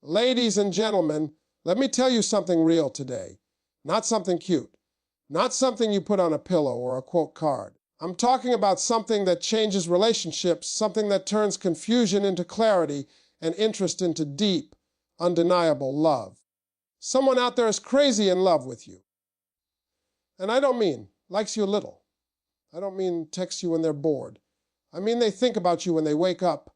Ladies and gentlemen, let me tell you something real today. Not something cute. Not something you put on a pillow or a quote card. I'm talking about something that changes relationships, something that turns confusion into clarity and interest into deep, undeniable love. Someone out there is crazy in love with you. And I don't mean likes you a little. I don't mean texts you when they're bored. I mean they think about you when they wake up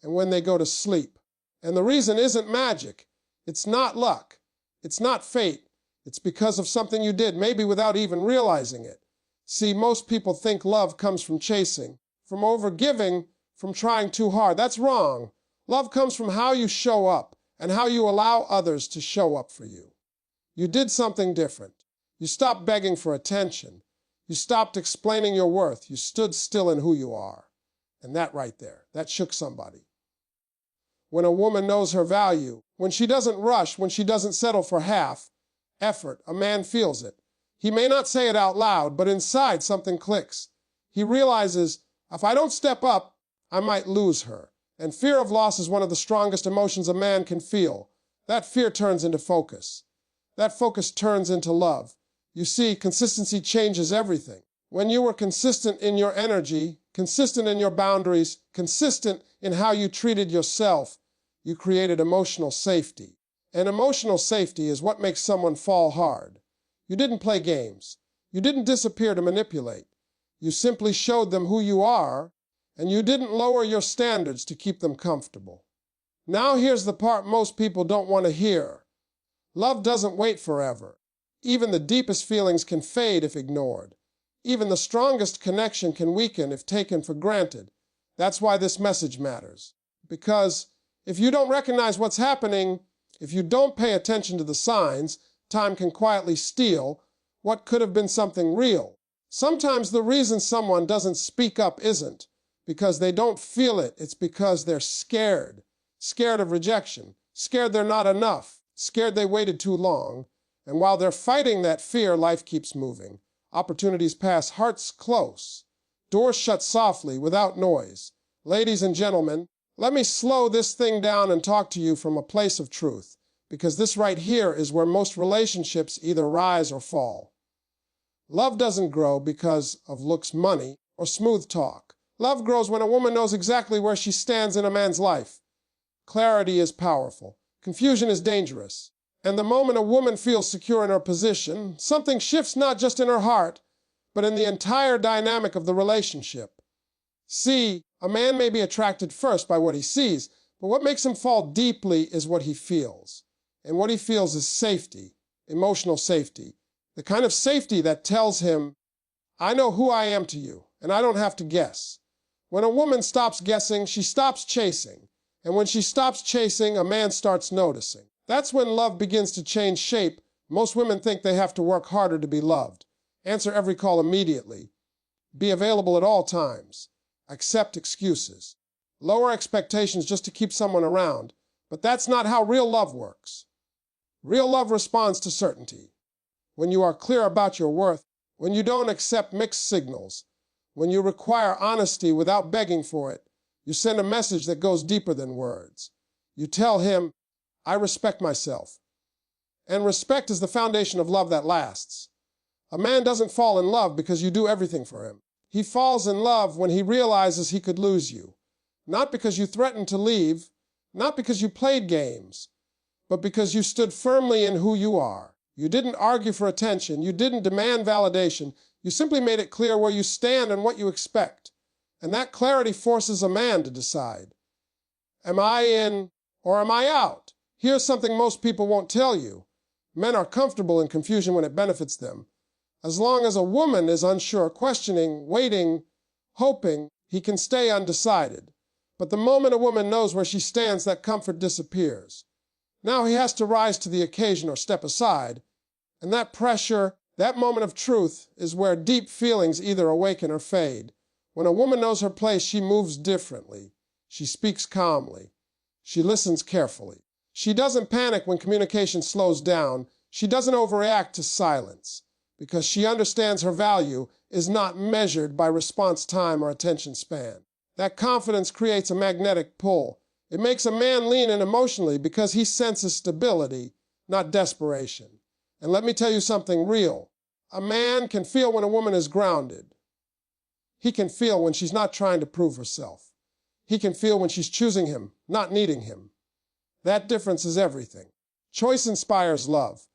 and when they go to sleep. And the reason isn't magic. It's not luck. It's not fate. It's because of something you did, maybe without even realizing it. See, most people think love comes from chasing, from overgiving, from trying too hard. That's wrong. Love comes from how you show up and how you allow others to show up for you. You did something different. You stopped begging for attention. You stopped explaining your worth. You stood still in who you are. And that right there, that shook somebody. When a woman knows her value, when she doesn't rush, when she doesn't settle for half effort, a man feels it. He may not say it out loud, but inside something clicks. He realizes, if I don't step up, I might lose her. And fear of loss is one of the strongest emotions a man can feel. That fear turns into focus. That focus turns into love. You see, consistency changes everything. When you were consistent in your energy, consistent in your boundaries, consistent in how you treated yourself, you created emotional safety. And emotional safety is what makes someone fall hard. You didn't play games. You didn't disappear to manipulate. You simply showed them who you are, and you didn't lower your standards to keep them comfortable. Now here's the part most people don't want to hear. Love doesn't wait forever. Even the deepest feelings can fade if ignored. Even the strongest connection can weaken if taken for granted. That's why this message matters. Because if you don't recognize what's happening, if you don't pay attention to the signs, time can quietly steal what could have been something real. Sometimes the reason someone doesn't speak up isn't because they don't feel it. It's because they're scared. Scared of rejection. Scared they're not enough. Scared they waited too long. And while they're fighting that fear, life keeps moving. Opportunities pass, hearts close. Doors shut softly, without noise. Ladies and gentlemen, let me slow this thing down and talk to you from a place of truth, because this right here is where most relationships either rise or fall. Love doesn't grow because of looks, money, or smooth talk. Love grows when a woman knows exactly where she stands in a man's life. Clarity is powerful. Confusion is dangerous. And the moment a woman feels secure in her position, something shifts not just in her heart, but in the entire dynamic of the relationship. See, a man may be attracted first by what he sees, but what makes him fall deeply is what he feels. And what he feels is safety, emotional safety. The kind of safety that tells him, I know who I am to you, and I don't have to guess. When a woman stops guessing, she stops chasing. And when she stops chasing, a man starts noticing. That's when love begins to change shape. Most women think they have to work harder to be loved. Answer every call immediately. Be available at all times. Accept excuses. Lower expectations just to keep someone around. But that's not how real love works. Real love responds to certainty. When you are clear about your worth, when you don't accept mixed signals, when you require honesty without begging for it, you send a message that goes deeper than words. You tell him, I respect myself. And respect is the foundation of love that lasts. A man doesn't fall in love because you do everything for him. He falls in love when he realizes he could lose you. Not because you threatened to leave, not because you played games, but because you stood firmly in who you are. You didn't argue for attention. You didn't demand validation. You simply made it clear where you stand and what you expect. And that clarity forces a man to decide. Am I in or am I out? Here's something most people won't tell you. Men are comfortable in confusion when it benefits them. As long as a woman is unsure, questioning, waiting, hoping, he can stay undecided. But the moment a woman knows where she stands, that comfort disappears. Now he has to rise to the occasion or step aside. And that pressure, that moment of truth, is where deep feelings either awaken or fade. When a woman knows her place, she moves differently. She speaks calmly. She listens carefully. She doesn't panic when communication slows down. She doesn't overreact to silence, because she understands her value is not measured by response time or attention span. That confidence creates a magnetic pull. It makes a man lean in emotionally because he senses stability, not desperation. And let me tell you something real. A man can feel when a woman is grounded. He can feel when she's not trying to prove herself. He can feel when she's choosing him, not needing him. That difference is everything. Choice inspires love.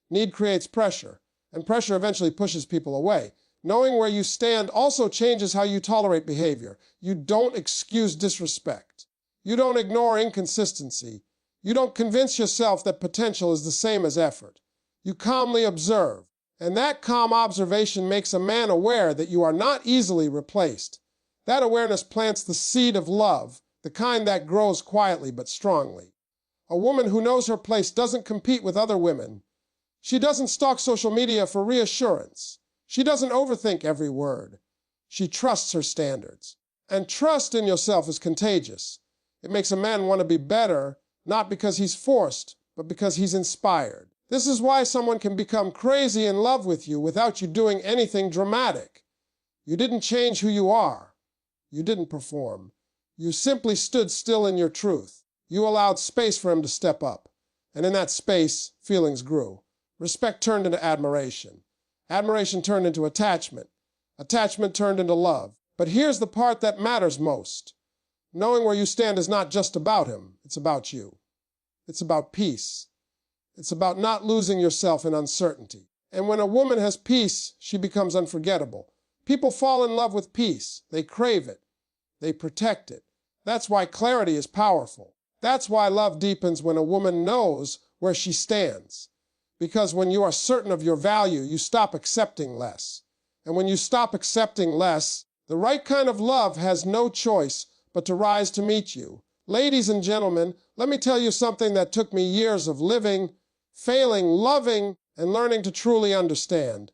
Need creates pressure, and pressure eventually pushes people away. Knowing where you stand also changes how you tolerate behavior. You don't excuse disrespect. You don't ignore inconsistency. You don't convince yourself that potential is the same as effort. You calmly observe, and that calm observation makes a man aware that you are not easily replaced. That awareness plants the seed of love, the kind that grows quietly but strongly. A woman who knows her place doesn't compete with other women. She doesn't stalk social media for reassurance. She doesn't overthink every word. She trusts her standards. And trust in yourself is contagious. It makes a man want to be better, not because he's forced, but because he's inspired. This is why someone can become crazy in love with you without you doing anything dramatic. You didn't change who you are. You didn't perform. You simply stood still in your truth. You allowed space for him to step up. And in that space, feelings grew. Respect turned into admiration. Admiration turned into attachment. Attachment turned into love. But here's the part that matters most. Knowing where you stand is not just about him. It's about you. It's about peace. It's about not losing yourself in uncertainty. And when a woman has peace, she becomes unforgettable. People fall in love with peace. They crave it. They protect it. That's why clarity is powerful. That's why love deepens when a woman knows where she stands. Because when you are certain of your value, you stop accepting less. And when you stop accepting less, the right kind of love has no choice but to rise to meet you. Ladies and gentlemen, let me tell you something that took me years of living, failing, loving, and learning to truly understand.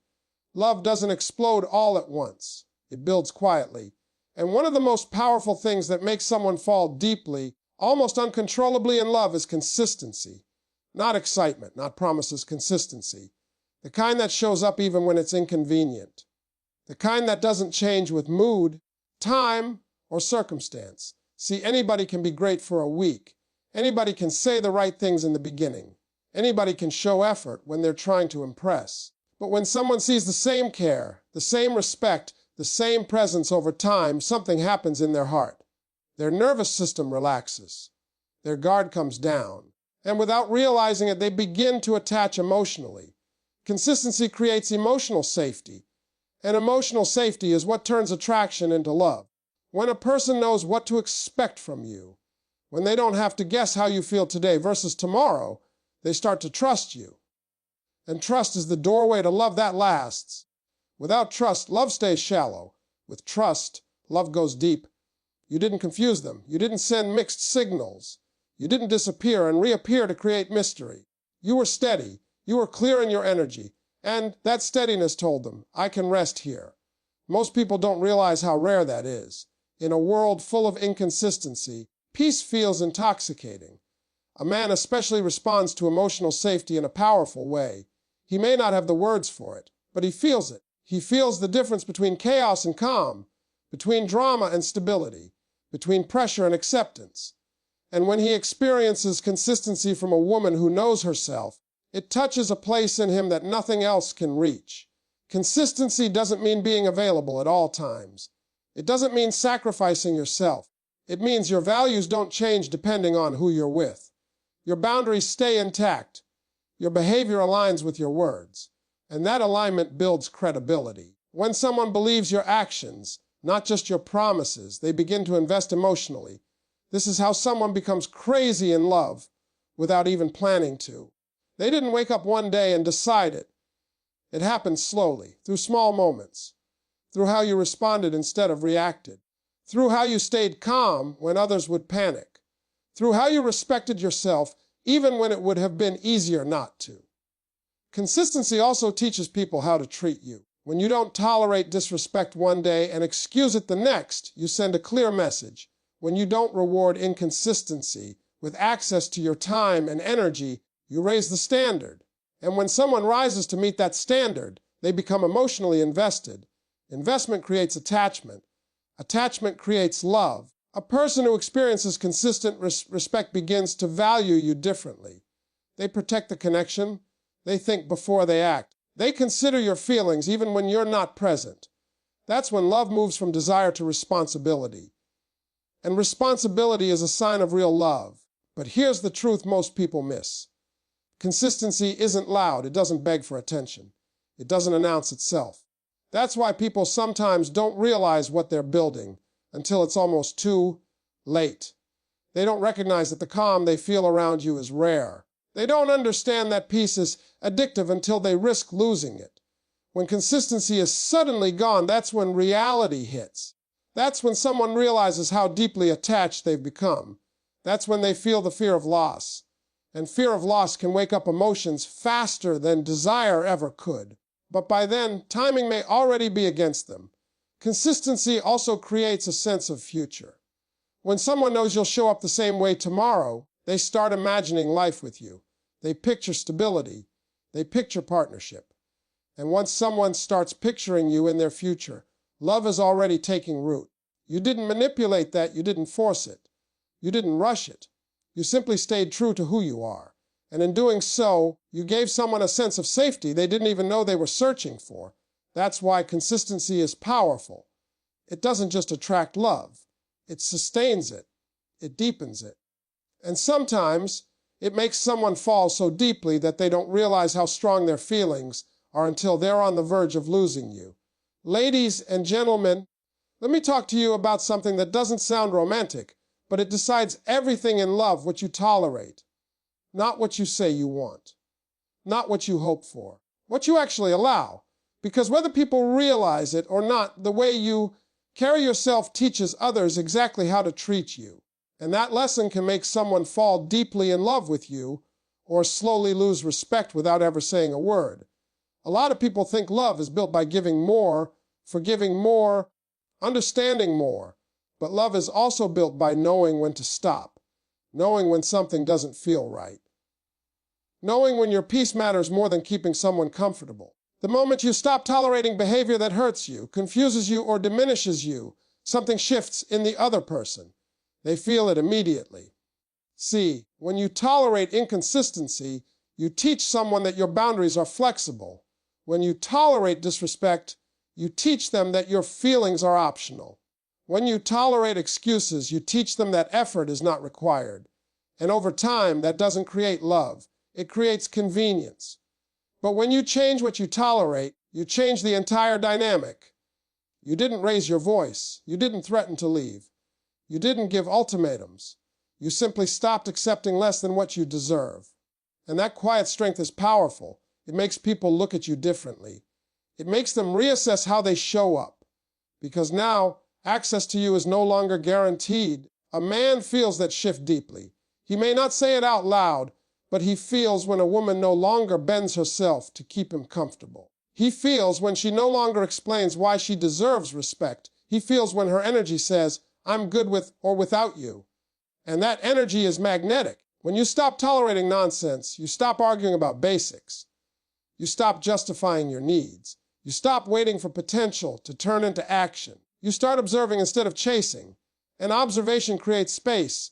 Love doesn't explode all at once. It builds quietly. And one of the most powerful things that makes someone fall deeply, almost uncontrollably in love is consistency. Not excitement, not promises, consistency. The kind that shows up even when it's inconvenient. The kind that doesn't change with mood, time, or circumstance. See, anybody can be great for a week. Anybody can say the right things in the beginning. Anybody can show effort when they're trying to impress. But when someone sees the same care, the same respect, the same presence over time, something happens in their heart. Their nervous system relaxes. Their guard comes down. And without realizing it, they begin to attach emotionally. Consistency creates emotional safety. And emotional safety is what turns attraction into love. When a person knows what to expect from you, when they don't have to guess how you feel today versus tomorrow, they start to trust you. And trust is the doorway to love that lasts. Without trust, love stays shallow. With trust, love goes deep. You didn't confuse them. You didn't send mixed signals. You didn't disappear and reappear to create mystery. You were steady. You were clear in your energy. And that steadiness told them, I can rest here. Most people don't realize how rare that is. In a world full of inconsistency, peace feels intoxicating. A man especially responds to emotional safety in a powerful way. He may not have the words for it, but he feels it. He feels the difference between chaos and calm, between drama and stability, between pressure and acceptance. And when he experiences consistency from a woman who knows herself, it touches a place in him that nothing else can reach. Consistency doesn't mean being available at all times. It doesn't mean sacrificing yourself. It means your values don't change depending on who you're with. Your boundaries stay intact. Your behavior aligns with your words. And that alignment builds credibility. When someone believes your actions, not just your promises, they begin to invest emotionally. This is how someone becomes crazy in love without even planning to. They didn't wake up one day and decide it. It happened slowly, through small moments, through how you responded instead of reacted, through how you stayed calm when others would panic, through how you respected yourself even when it would have been easier not to. Consistency also teaches people how to treat you. When you don't tolerate disrespect one day and excuse it the next, you send a clear message. When you don't reward inconsistency with access to your time and energy, you raise the standard. And when someone rises to meet that standard, they become emotionally invested. Investment creates attachment. Attachment creates love. A person who experiences consistent respect begins to value you differently. They protect the connection. They think before they act. They consider your feelings even when you're not present. That's when love moves from desire to responsibility. And responsibility is a sign of real love. But here's the truth most people miss. Consistency isn't loud. It doesn't beg for attention. It doesn't announce itself. That's why people sometimes don't realize what they're building until it's almost too late. They don't recognize that the calm they feel around you is rare. They don't understand that peace is addictive until they risk losing it. When consistency is suddenly gone, that's when reality hits. That's when someone realizes how deeply attached they've become. That's when they feel the fear of loss. And fear of loss can wake up emotions faster than desire ever could. But by then, timing may already be against them. Consistency also creates a sense of future. When someone knows you'll show up the same way tomorrow, they start imagining life with you. They picture stability. They picture partnership. And once someone starts picturing you in their future, love is already taking root. You didn't manipulate that. You didn't force it. You didn't rush it. You simply stayed true to who you are. And in doing so, you gave someone a sense of safety they didn't even know they were searching for. That's why consistency is powerful. It doesn't just attract love. It sustains it. It deepens it. And sometimes it makes someone fall so deeply that they don't realize how strong their feelings are until they're on the verge of losing you. Ladies and gentlemen, let me talk to you about something that doesn't sound romantic, but it decides everything in love: what you tolerate, not what you say you want, not what you hope for, what you actually allow. Because whether people realize it or not, the way you carry yourself teaches others exactly how to treat you. And that lesson can make someone fall deeply in love with you or slowly lose respect without ever saying a word. A lot of people think love is built by giving more, forgiving more, understanding more. But love is also built by knowing when to stop, knowing when something doesn't feel right, knowing when your peace matters more than keeping someone comfortable. The moment you stop tolerating behavior that hurts you, confuses you, or diminishes you, something shifts in the other person. They feel it immediately. See, when you tolerate inconsistency, you teach someone that your boundaries are flexible. When you tolerate disrespect, you teach them that your feelings are optional. When you tolerate excuses, you teach them that effort is not required. And over time, that doesn't create love. It creates convenience. But when you change what you tolerate, you change the entire dynamic. You didn't raise your voice. You didn't threaten to leave. You didn't give ultimatums. You simply stopped accepting less than what you deserve. And that quiet strength is powerful. It makes people look at you differently. It makes them reassess how they show up. Because now, access to you is no longer guaranteed. A man feels that shift deeply. He may not say it out loud, but he feels when a woman no longer bends herself to keep him comfortable. He feels when she no longer explains why she deserves respect. He feels when her energy says, "I'm good with or without you." And that energy is magnetic. When you stop tolerating nonsense, you stop arguing about basics. You stop justifying your needs. You stop waiting for potential to turn into action. You start observing instead of chasing. And observation creates space.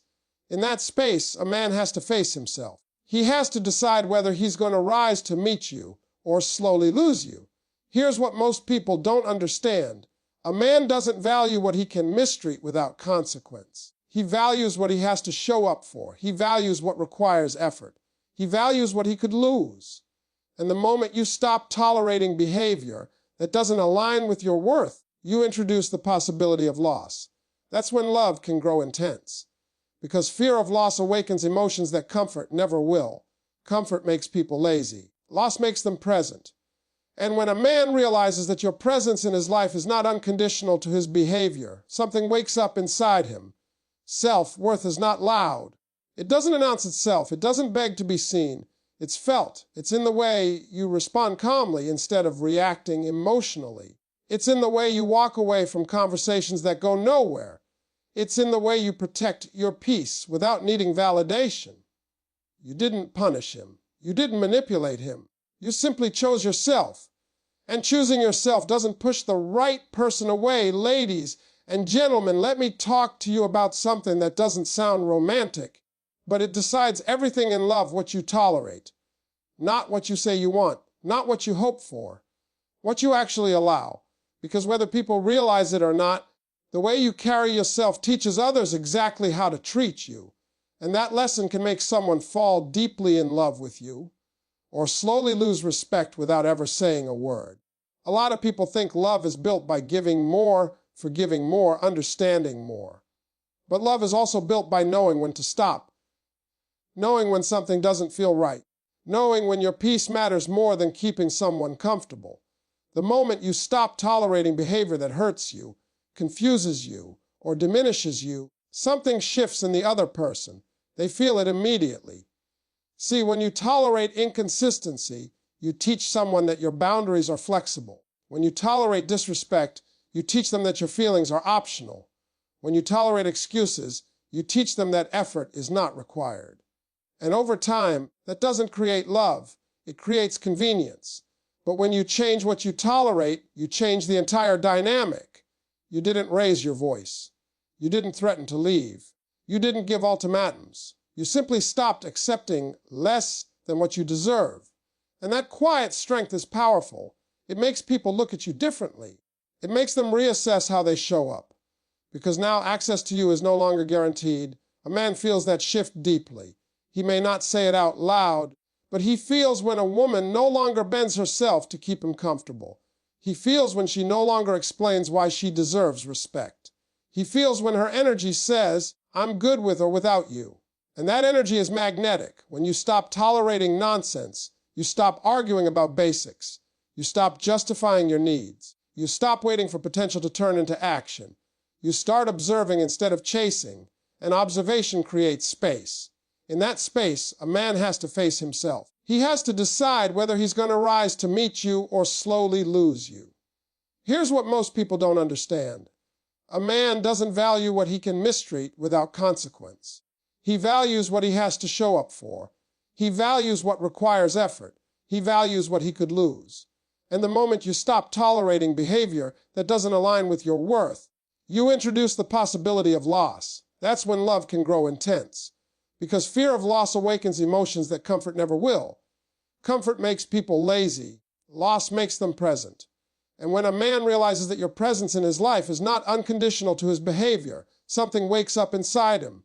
In that space, a man has to face himself. He has to decide whether he's going to rise to meet you or slowly lose you. Here's what most people don't understand. A man doesn't value what he can mistreat without consequence. He values what he has to show up for. He values what requires effort. He values what he could lose. And the moment you stop tolerating behavior that doesn't align with your worth, you introduce the possibility of loss. That's when love can grow intense. Because fear of loss awakens emotions that comfort never will. Comfort makes people lazy. Loss makes them present. And when a man realizes that your presence in his life is not unconditional to his behavior, something wakes up inside him. Self-worth is not loud. It doesn't announce itself. It doesn't beg to be seen. It's felt. It's in the way you respond calmly instead of reacting emotionally. It's in the way you walk away from conversations that go nowhere. It's in the way you protect your peace without needing validation. You didn't punish him. You didn't manipulate him. You simply chose yourself. And choosing yourself doesn't push the right person away. Ladies, And gentlemen, let me talk to you about something that doesn't sound romantic, but it decides everything in love: what you tolerate. Not what you say you want, not what you hope for, what you actually allow. Because whether people realize it or not, the way you carry yourself teaches others exactly how to treat you. And that lesson can make someone fall deeply in love with you, or slowly lose respect without ever saying a word. A lot of people think love is built by giving more, forgiving more, understanding more. But love is also built by knowing when to stop, knowing when something doesn't feel right, knowing when your peace matters more than keeping someone comfortable. The moment you stop tolerating behavior that hurts you, confuses you, or diminishes you, something shifts in the other person. They feel it immediately. See, when you tolerate inconsistency, you teach someone that your boundaries are flexible. When you tolerate disrespect, you teach them that your feelings are optional. When you tolerate excuses, you teach them that effort is not required. And over time, that doesn't create love. It creates convenience. But when you change what you tolerate, you change the entire dynamic. You didn't raise your voice. You didn't threaten to leave. You didn't give ultimatums. You simply stopped accepting less than what you deserve. And that quiet strength is powerful. It makes people look at you differently. It makes them reassess how they show up. Because now access to you is no longer guaranteed. A man feels that shift deeply. He may not say it out loud, but he feels when a woman no longer bends herself to keep him comfortable. He feels when she no longer explains why she deserves respect. He feels when her energy says, "I'm good with or without you." And that energy is magnetic. When you stop tolerating nonsense, you stop arguing about basics. You stop justifying your needs. You stop waiting for potential to turn into action. You start observing instead of chasing, and observation creates space. In that space, a man has to face himself. He has to decide whether he's going to rise to meet you or slowly lose you. Here's what most people don't understand. A man doesn't value what he can mistreat without consequence. He values what he has to show up for. He values what requires effort. He values what he could lose. And the moment you stop tolerating behavior that doesn't align with your worth, you introduce the possibility of loss. That's when love can grow intense. Because fear of loss awakens emotions that comfort never will. Comfort makes people lazy. Loss makes them present. And when a man realizes that your presence in his life is not unconditional to his behavior, something wakes up inside him.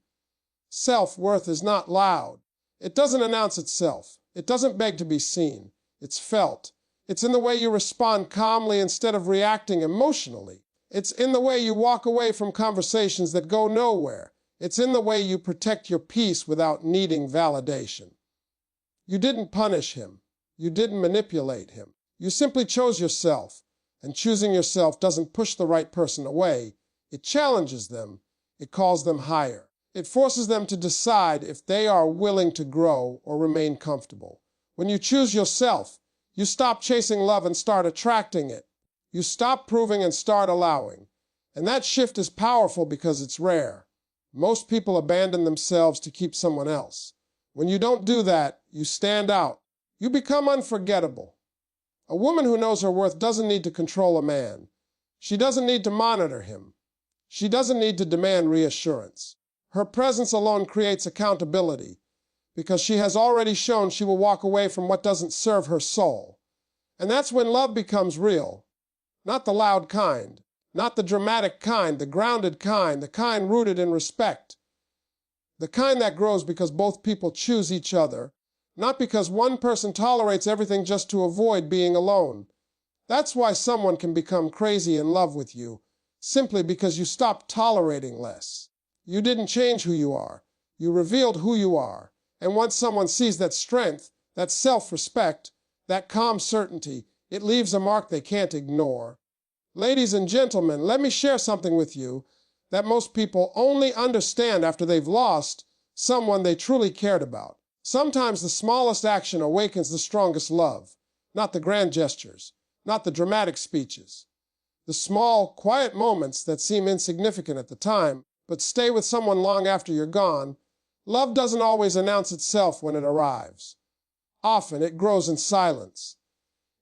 Self-worth is not loud. It doesn't announce itself. It doesn't beg to be seen. It's felt. It's in the way you respond calmly instead of reacting emotionally. It's in the way you walk away from conversations that go nowhere. It's in the way you protect your peace without needing validation. You didn't punish him. You didn't manipulate him. You simply chose yourself. And choosing yourself doesn't push the right person away. It challenges them. It calls them higher. It forces them to decide if they are willing to grow or remain comfortable. When you choose yourself, you stop chasing love and start attracting it. You stop proving and start allowing. And that shift is powerful because it's rare. Most people abandon themselves to keep someone else. When you don't do that, you stand out. You become unforgettable. A woman who knows her worth doesn't need to control a man. She doesn't need to monitor him. She doesn't need to demand reassurance. Her presence alone creates accountability because she has already shown she will walk away from what doesn't serve her soul. And that's when love becomes real. Not the loud kind, not the dramatic kind, the grounded kind, the kind rooted in respect. The kind that grows because both people choose each other, not because one person tolerates everything just to avoid being alone. That's why someone can become crazy in love with you, simply because you stopped tolerating less. You didn't change who you are. You revealed who you are. And once someone sees that strength, that self-respect, that calm certainty, it leaves a mark they can't ignore. Ladies and gentlemen, let me share something with you that most people only understand after they've lost someone they truly cared about. Sometimes the smallest action awakens the strongest love, not the grand gestures, not the dramatic speeches. The small, quiet moments that seem insignificant at the time, but stay with someone long after you're gone. Love doesn't always announce itself when it arrives. Often it grows in silence.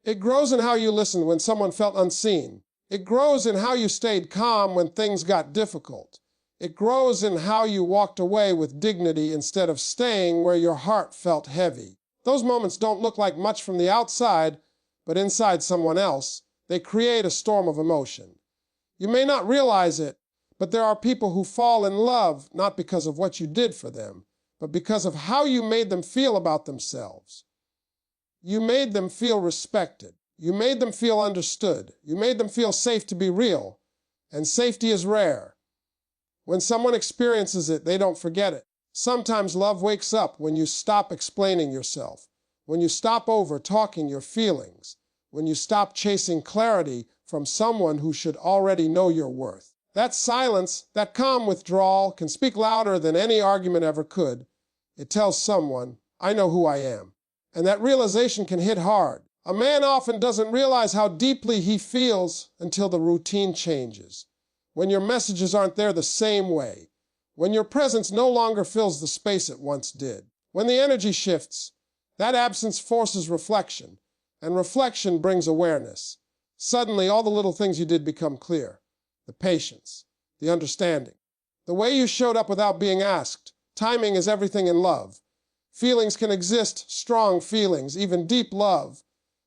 It grows in how you listened when someone felt unseen. It grows in how you stayed calm when things got difficult. It grows in how you walked away with dignity instead of staying where your heart felt heavy. Those moments don't look like much from the outside, but inside someone else, they create a storm of emotion. You may not realize it, but there are people who fall in love not because of what you did for them, but because of how you made them feel about themselves. You made them feel respected. You made them feel understood. You made them feel safe to be real. And safety is rare. When someone experiences it, they don't forget it. Sometimes love wakes up when you stop explaining yourself, when you stop over-talking your feelings, when you stop chasing clarity from someone who should already know your worth. That silence, that calm withdrawal, can speak louder than any argument ever could. It tells someone, I know who I am. And that realization can hit hard. A man often doesn't realize how deeply he feels until the routine changes. When your messages aren't there the same way. When your presence no longer fills the space it once did. When the energy shifts, that absence forces reflection. And reflection brings awareness. Suddenly, all the little things you did become clear. The patience, the understanding, the way you showed up without being asked. Timing is everything in love. Feelings can exist, strong feelings, even deep love.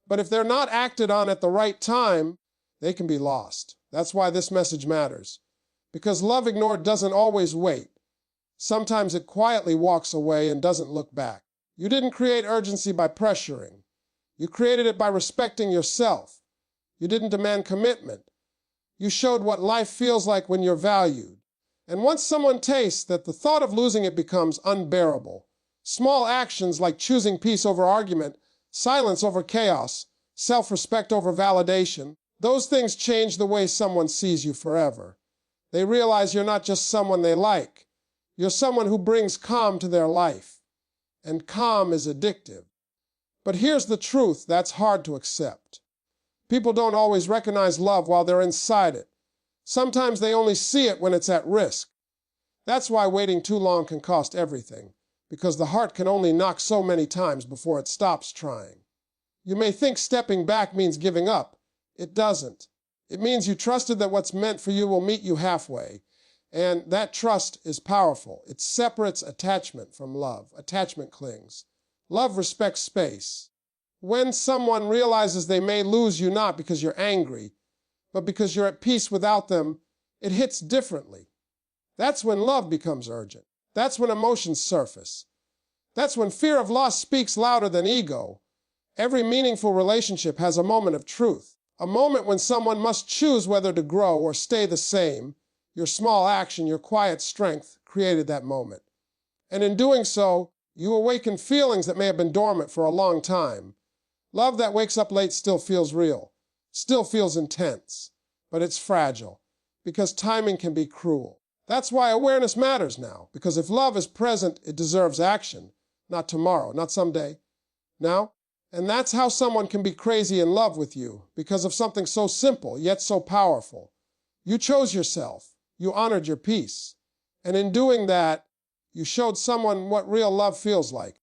But if they're not acted on at the right time, they can be lost. That's why this message matters. Because love ignored doesn't always wait. Sometimes it quietly walks away and doesn't look back. You didn't create urgency by pressuring. You created it by respecting yourself. You didn't demand commitment. You showed what life feels like when you're valued. And once someone tastes that, the thought of losing it becomes unbearable. Small actions like choosing peace over argument, silence over chaos, self-respect over validation, those things change the way someone sees you forever. They realize you're not just someone they like. You're someone who brings calm to their life. And calm is addictive. But here's the truth that's hard to accept. People don't always recognize love while they're inside it. Sometimes they only see it when it's at risk. That's why waiting too long can cost everything, because the heart can only knock so many times before it stops trying. You may think stepping back means giving up. It doesn't. It means you trusted that what's meant for you will meet you halfway. And that trust is powerful. It separates attachment from love. Attachment clings. Love respects space. When someone realizes they may lose you not because you're angry, but because you're at peace without them, it hits differently. That's when love becomes urgent. That's when emotions surface. That's when fear of loss speaks louder than ego. Every meaningful relationship has a moment of truth, a moment when someone must choose whether to grow or stay the same. Your small action, your quiet strength created that moment. And in doing so, you awaken feelings that may have been dormant for a long time. Love that wakes up late still feels real, still feels intense, but it's fragile, because timing can be cruel. That's why awareness matters now, because if love is present, it deserves action, not tomorrow, not someday, now. And that's how someone can be crazy in love with you, because of something so simple, yet so powerful. You chose yourself, you honored your peace, and in doing that, you showed someone what real love feels like.